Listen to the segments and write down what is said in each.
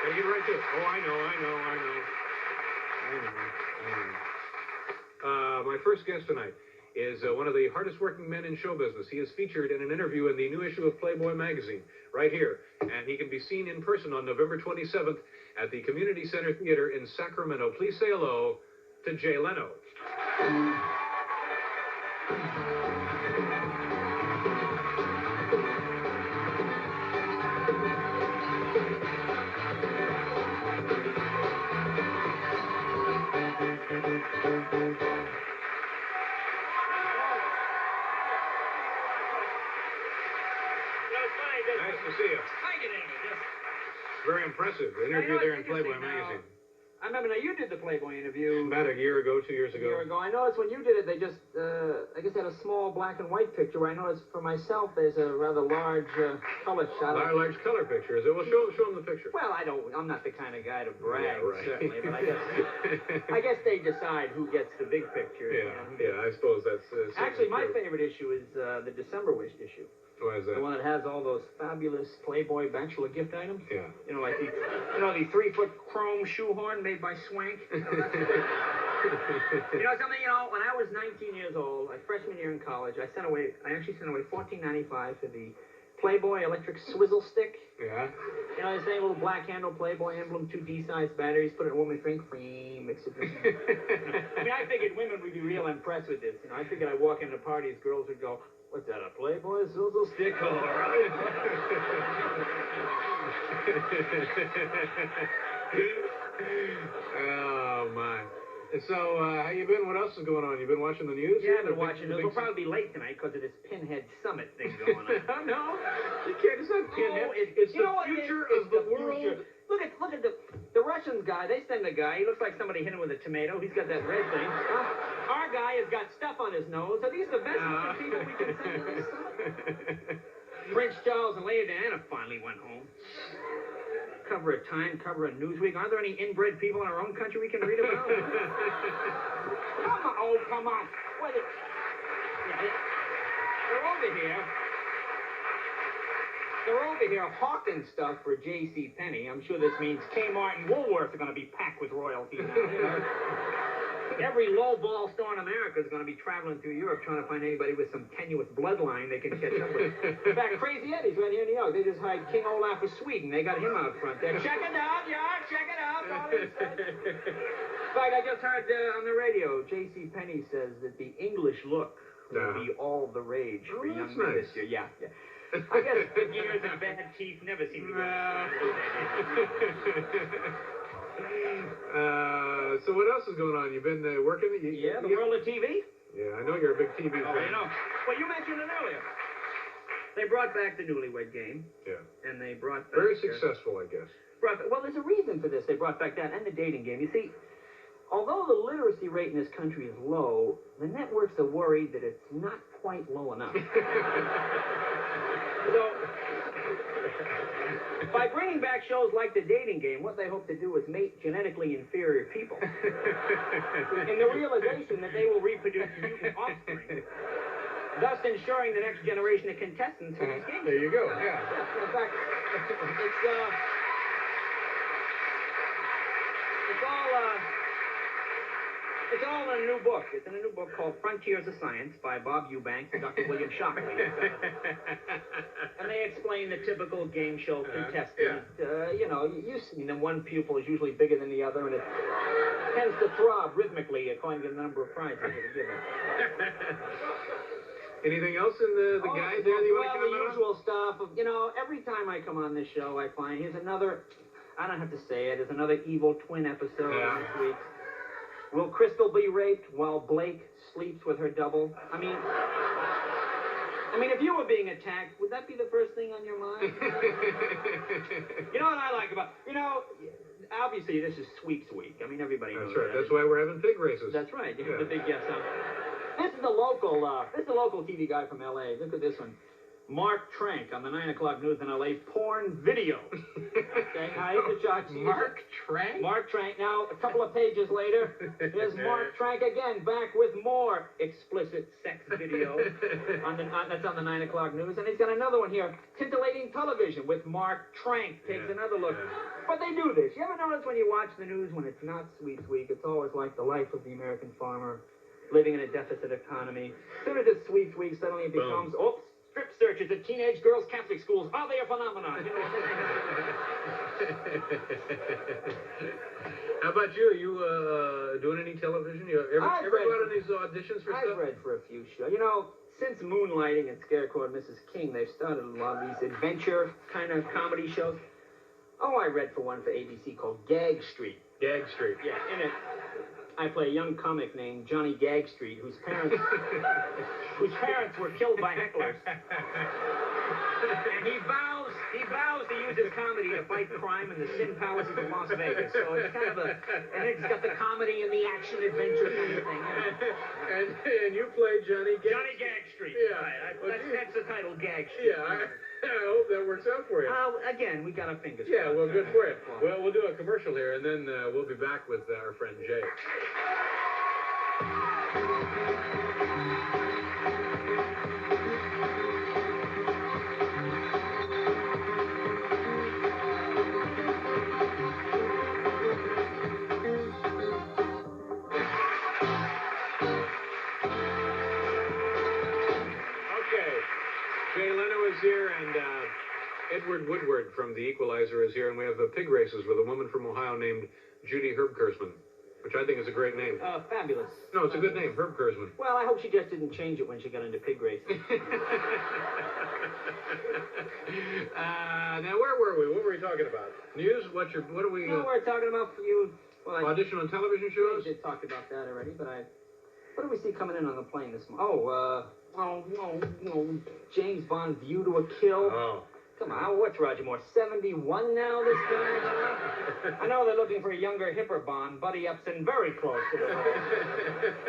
Gotta get right to it. Oh, I know. My first guest tonight is one of the hardest working men in show business. He is featured in an interview in the new issue of Playboy magazine, right here. And he can be seen in person on November 27th at the Community Center Theater in Sacramento. Please say hello to Jay Leno. Nice to see you. Thank you, David. Yes. Very impressive. The interview there in Playboy magazine. I remember now you did the Playboy interview. About a year ago, 2 years ago. A year ago. I noticed when you did it, they just, I guess, had a small black and white picture where I noticed for myself there's a rather large color shot. Large color picture, is it? Well, show them the picture. Well, I'm not the kind of guy to brag, yeah, right. certainly, but I guess they decide who gets the big picture. Yeah, I suppose that's... Actually, my favorite issue is the December Wish issue. Why is that? The one that has all those fabulous Playboy bachelor gift items. Yeah. You know, like the 3-foot chrome shoehorn made by Swank. You know something? You know, when I was 19 years old, my freshman year in college, I actually sent away $14.95 for the Playboy electric swizzle stick. Yeah. You know, the same little black handle Playboy emblem, 2 D-sized batteries, put it in a woman's drink, free, mix it. I mean, I figured women would be real impressed with this. You know, I figured I'd walk into parties, girls would go, "What's that, a Playboy swizzle stick?" All right. Oh, my. So, how you been? What else is going on? You been watching the news? Yeah, I've been watching news. We'll probably be late tonight because of this Pinhead Summit thing going on. No, you can't. It's not Pinhead. It's the future of the world. Look at the Russians guy. They send a guy. He looks like somebody hit him with a tomato. He's got that red thing. Our guy has got stuff on his nose. Are these the best people we can send to this summit? Prince Charles and Lady Diana finally went home. Cover of Time, cover of Newsweek. Aren't there any inbred people in our own country we can read about? Come on. What is... They're over here. They're over here hawking stuff for J.C. Penney. I'm sure this means Kmart and Woolworth are going to be packed with royalty now. Every lowball store in America is going to be traveling through Europe trying to find anybody with some tenuous bloodline they can catch up with. In fact, Crazy Eddie's right here in New York. They just hired King Olaf of Sweden. They got him out front there. Check it out, yeah, check it out. In fact, I just heard on the radio, J.C. Penney says that the English look will be all the rage for young men this year. Yeah. I guess good years and bad teeth never seem to go. So what else is going on? You've been working? The world of TV? Yeah, I know you're a big TV fan. You know. Well, you mentioned it earlier. They brought back the Newlywed Game. Yeah. And they brought back... Very successful, I guess. Well, there's a reason for this. They brought back that and the dating game. You see, although the literacy rate in this country is low, the networks are worried that it's not quite low enough. So, by bringing back shows like The Dating Game, what they hope to do is mate genetically inferior people in the realization that they will reproduce mutant offspring, thus ensuring the next generation of contestants for these games. There you go, yeah. In fact, it's all in a new book. It's in a new book called Frontiers of Science by Bob Eubanks and Dr. William Shockley. And they explain the typical game show contestant. You know, you've seen them. One pupil is usually bigger than the other, and it tends to throb rhythmically according to the number of prizes that are given. Anything else in the guide there that you want to comment on? The usual stuff. You know, every time I come on this show, I find here's another, I don't have to say it, there's another evil twin episode this week. Will Crystal be raped while Blake sleeps with her double? I mean, if you were being attacked, would that be the first thing on your mind? You know what I like about, obviously this is Sweeps Week. I mean, everybody knows that. That's why we're having pig races. That's right. You have the big yes on. This is a local TV guy from L.A. Look at this one. Mark Trank on the 9 o'clock news in L.A. porn video. Okay, I hate to shock you. Mark Trank? Mark Trank. Now, a couple of pages later, here's Mark Trank again, back with more explicit sex video. That's on the 9 o'clock news. And he's got another one here, Titillating Television with Mark Trank. Takes another look. But they do this. You ever notice when you watch the news, when it's not Sweet Week, it's always like the life of the American farmer, living in a deficit economy. As soon as it's Sweet Week, suddenly it becomes, oops, strip searches at teenage girls' Catholic schools. Are they a phenomenon? You know, How about you? Are you doing any television? You ever go out on these auditions for stuff? I've read for a few shows. You know, since Moonlighting and Scarecrow and Mrs. King, they've started a lot of these adventure kind of comedy shows. Oh, I read for one for ABC called Gag Street. Gag Street. Yeah, in it, I play a young comic named Johnny Gag Street, whose parents were killed by hecklers. And he vows to use his comedy to fight crime in the sin palaces of Las Vegas. So it's kind of and it's got the comedy and the action adventure kind of thing. And you play Johnny Gag. Johnny Gag Street. Yeah. Right. That's the title, Gag Street. Yeah. I hope that works out for you. Again, we got our fingers Yeah, crossed. well, good for you. Well, we'll do a commercial here, and then we'll be back with our friend Jay. Jay Leno is here, and Edward Woodward from The Equalizer is here, and we have pig races with a woman from Ohio named Judy Herbkersman, which I think is a great name. Fabulous. No, it's a good name, Herbkersman. Well, I hope she just didn't change it when she got into pig racing. Now, where were we? What were we talking about? News? What are we... No, we're talking about for you... Well, audition on television I shows? did talk about that already, but what do we see coming in on the plane this morning? James Bond, View to a Kill. Oh. Come on, what's Roger Moore, 71 now this guy? I know they're looking for a younger, hipper Bond, Buddy Upson, very close to the role.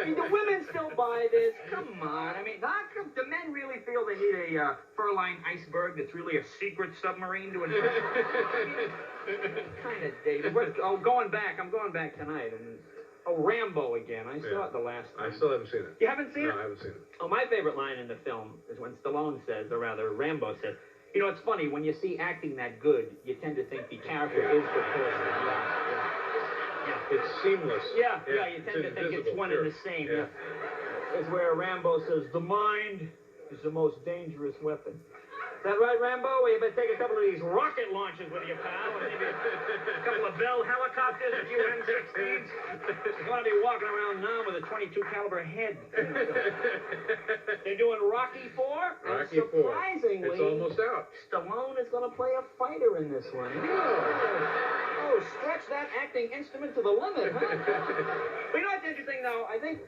I mean, do women still buy this? Come on, I mean, do men really feel they need a fur-lined iceberg that's really a secret submarine to invest? Kind of dated. I'm going back tonight, and Rambo again. I saw it the last time. I still haven't seen it. You haven't seen it? No, I haven't seen it. Oh, my favorite line in the film is when Stallone says, or rather Rambo says, you know, it's funny, when you see acting that good, you tend to think the character is the person. Yeah. It's seamless. Yeah, you tend to think it's one and the same. Yeah. It's where Rambo says, the mind is the most dangerous weapon. Is that right, Rambo? Well, you better take a couple of these rocket launches with you, pal, and maybe a couple of Bell helicopters, a few M16s. You're going to be walking around now with a .22 caliber head. They're doing Rocky IV. Rocky IV. Surprisingly, it's almost out. Stallone is going to play a fighter in this one. Oh, stretch that acting instrument to the limit, huh? But you know what's interesting, though? I think,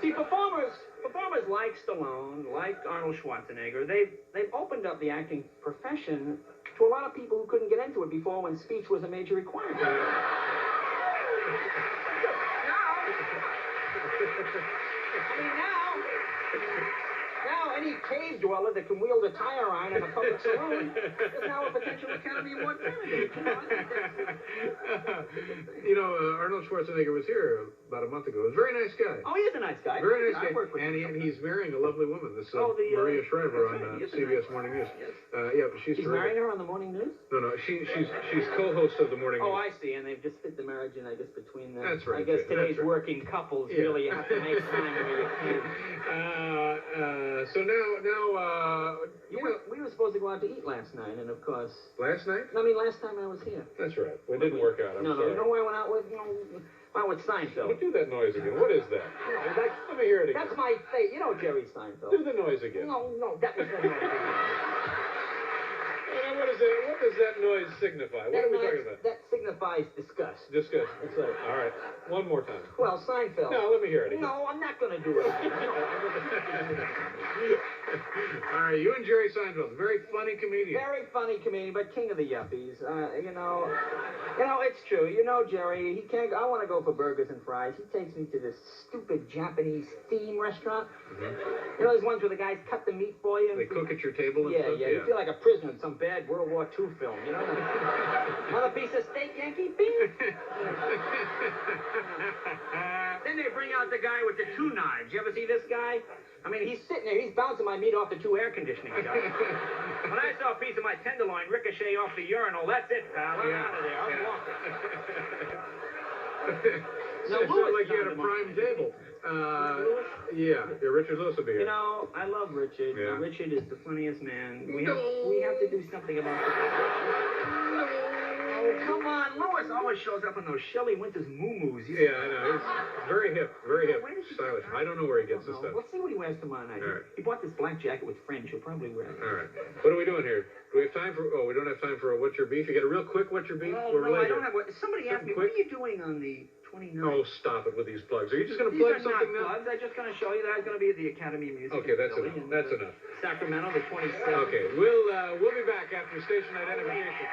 see, performers like Stallone, like Arnold Schwarzenegger, they've opened up the acting profession to a lot of people who couldn't get into it before when speech was a major requirement. Now any cave dweller that can wield a tire iron in a public saloon is now a potential Academy Award candidate. You know, Arnold Schwarzenegger was here about a month ago. He was a very nice guy. Oh, he is a nice guy. Very nice guy. And he's marrying a lovely woman, this Maria Shriver on CBS Morning News. Yeah, but she's marrying her on the Morning News? No, she's co-host of the Morning News. Oh, I see, and they've just fit the marriage in, I guess, between them. That's right. I guess today's working couples, really, you have to make time where you can. So now, we were supposed to go out to eat last night, and of course... Last night? I mean, last time I was here. That's right. It didn't work out, I'm sorry. You know who I went out with? With Seinfeld. Do that noise again. What is that? Let me hear it again. That's my fate. You know Jerry Seinfeld. Do the noise again. No, that was the noise. What does that noise signify? What are we talking about? That signifies disgust. Disgust. That's right. All right. One more time. Well, Seinfeld. No, let me hear it again. No, I'm not going to do it. All right, you and Jerry Seinfeld, very funny comedian. Very funny comedian, but king of the yuppies. You know, it's true. You know, Jerry, he can't. I want to go for burgers and fries. He takes me to this stupid Japanese theme restaurant. Mm-hmm. You know, those ones where the guys cut the meat for you. They cook at your table and stuff? Yeah. You feel like a prisoner in some bad World War II film, you know? Another piece of steak, Yankee? Bing! Then they bring out the guy with the two knives. You ever see this guy? I mean, he's sitting there, he's bouncing my meat off the two air conditioning guys. When I saw a piece of my tenderloin ricochet off the urinal, that's it, pal. I'm out of there. I'm walking. Now, Lewis like you had a prime table. Yeah, Richard Lewis will be here. You know, I love Richard. Yeah. Richard is the funniest man. We have to do something about this. Oh, come on. Lewis always shows up in those Shelley Winters moo-moos. Yeah, I know. He's very hip, stylish. I don't know where he gets this stuff. We'll see what he wears tomorrow night. All right. He bought this black jacket with fringe. He'll probably wear it. All right. What are we doing here? Do we have time for... Oh, we don't have time for a What's Your Beef? You get a real quick What's Your Beef? No, I don't have... Somebody asked me, what are you doing on the 29th? Oh, stop it with these plugs. Are you just going to plug something now? Plugs. I'm just going to show you that I'm going to be at the Academy of Music. Okay, that's enough. That's enough. Sacramento, the 27th. Okay, we'll be back after station identification.